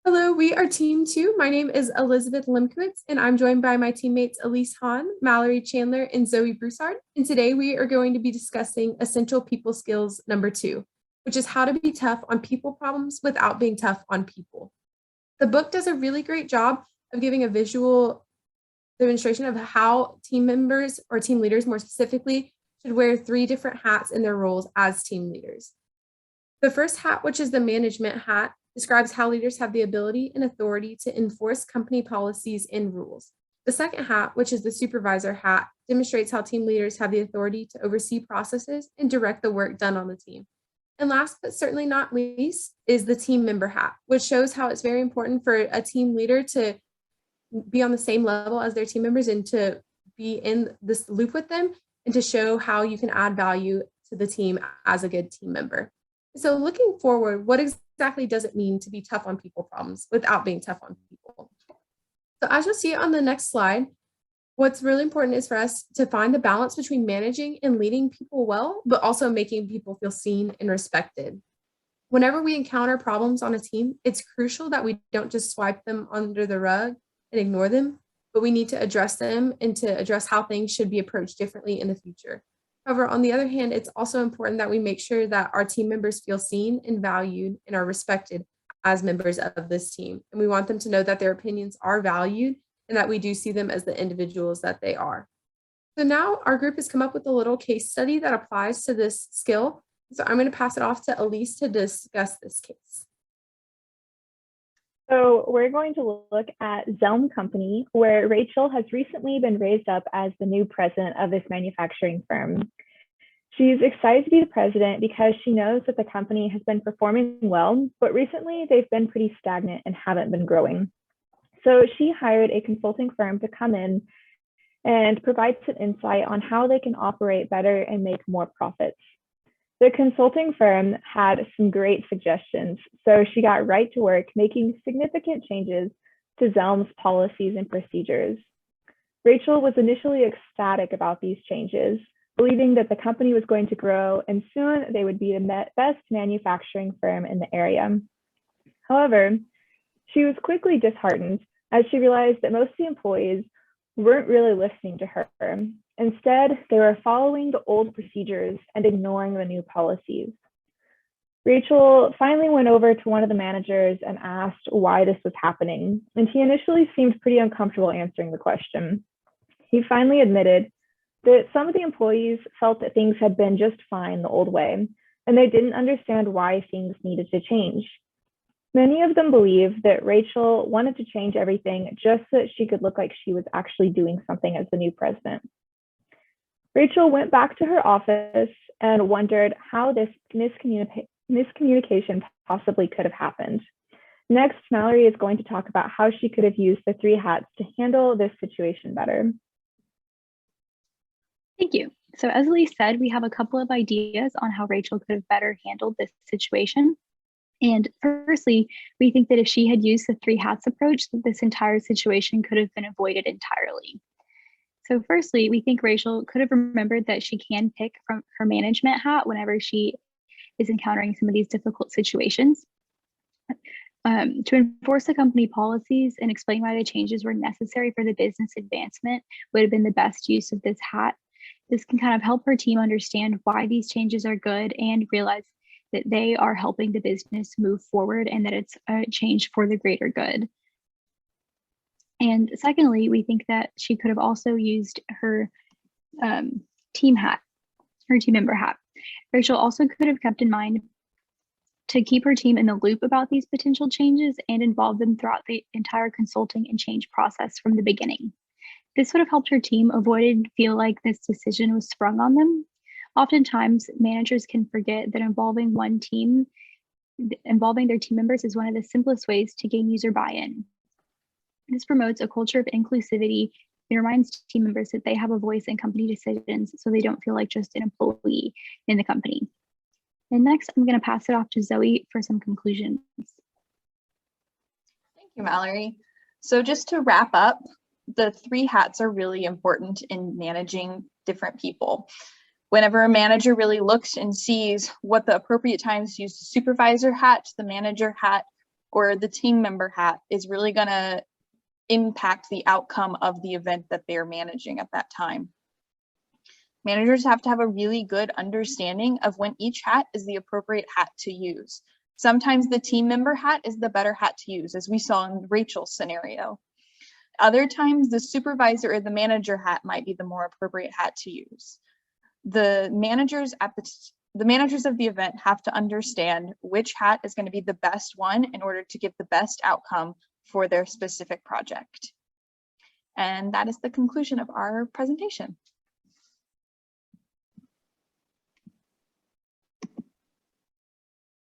Hello, we are Team 2. My name is Elizabeth Limkowitz, and I'm joined by my teammates Elise Hahn, Mallory Chandler, and Zoe Broussard. And today we are going to be discussing essential people skills number 2, which is how to be tough on people problems without being tough on people. The book does a really great job of giving a visual demonstration of how team members or team leaders more specifically should wear 3 different hats in their roles as team leaders. The first hat, which is the management hat, describes how leaders have the ability and authority to enforce company policies and rules. The second hat, which is the supervisor hat, demonstrates how team leaders have the authority to oversee processes and direct the work done on the team. And last but certainly not least is the team member hat, which shows how it's very important for a team leader to be on the same level as their team members and to be in this loop with them and to show how you can add value to the team as a good team member. So looking forward, what exactly does it mean to be tough on people problems without being tough on people? So as you'll see on the next slide, what's really important is for us to find the balance between managing and leading people well, but also making people feel seen and respected. Whenever we encounter problems on a team, it's crucial that we don't just swipe them under the rug and ignore them, but we need to address them and to address how things should be approached differently in the future. However, on the other hand, it's also important that we make sure that our team members feel seen and valued and are respected as members of this team. And we want them to know that their opinions are valued and that we do see them as the individuals that they are. So now our group has come up with a little case study that applies to this skill. So I'm going to pass it off to Elise to discuss this case. So we're going to look at Zelm Company, where Rachel has recently been raised up as the new president of this manufacturing firm. She's excited to be the president because she knows that the company has been performing well, but recently they've been pretty stagnant and haven't been growing. So she hired a consulting firm to come in and provide some insight on how they can operate better and make more profits. The consulting firm had some great suggestions, so she got right to work making significant changes to Zelm's policies and procedures. Rachel was initially ecstatic about these changes, believing that the company was going to grow and soon they would be the best manufacturing firm in the area. However, she was quickly disheartened as she realized that most of the employees weren't really listening to her. Instead, they were following the old procedures and ignoring the new policies. Rachel finally went over to one of the managers and asked why this was happening, and he initially seemed pretty uncomfortable answering the question. He finally admitted that some of the employees felt that things had been just fine the old way, and they didn't understand why things needed to change. Many of them believed that Rachel wanted to change everything just so that she could look like she was actually doing something as the new president. Rachel went back to her office and wondered how this miscommunication possibly could have happened. Next, Mallory is going to talk about how she could have used the 3 hats to handle this situation better. Thank you. So as Elise said, we have a couple of ideas on how Rachel could have better handled this situation. And firstly, we think that if she had used the 3 hats approach, this entire situation could have been avoided entirely. So firstly, we think Rachel could have remembered that she can pick from her management hat whenever she is encountering some of these difficult situations. To enforce the company policies and explain why the changes were necessary for the business advancement would have been the best use of this hat. This can kind of help her team understand why these changes are good and realize that they are helping the business move forward and that it's a change for the greater good. And secondly, we think that she could have also used her team hat, her team member hat. Rachel also could have kept in mind to keep her team in the loop about these potential changes and involve them throughout the entire consulting and change process from the beginning. This would have helped her team avoid feel like this decision was sprung on them. Oftentimes, managers can forget that involving their team members is one of the simplest ways to gain user buy-in. This promotes a culture of inclusivity and reminds team members that they have a voice in company decisions so they don't feel like just an employee in the company. And next, I'm going to pass it off to Zoe for some conclusions. Thank you, Mallory. So just to wrap up, the 3 hats are really important in managing different people. Whenever a manager really looks and sees what the appropriate times to use the supervisor hat, the manager hat, or the team member hat is really going to impact the outcome of the event that they're managing at that time. Managers have to have a really good understanding of when each hat is the appropriate hat to use. Sometimes the team member hat is the better hat to use, as we saw in Rachel's scenario. Other times the supervisor or the manager hat might be the more appropriate hat to use. The managers of the event have to understand which hat is going to be the best one in order to give the best outcome for their specific project. And that is the conclusion of our presentation.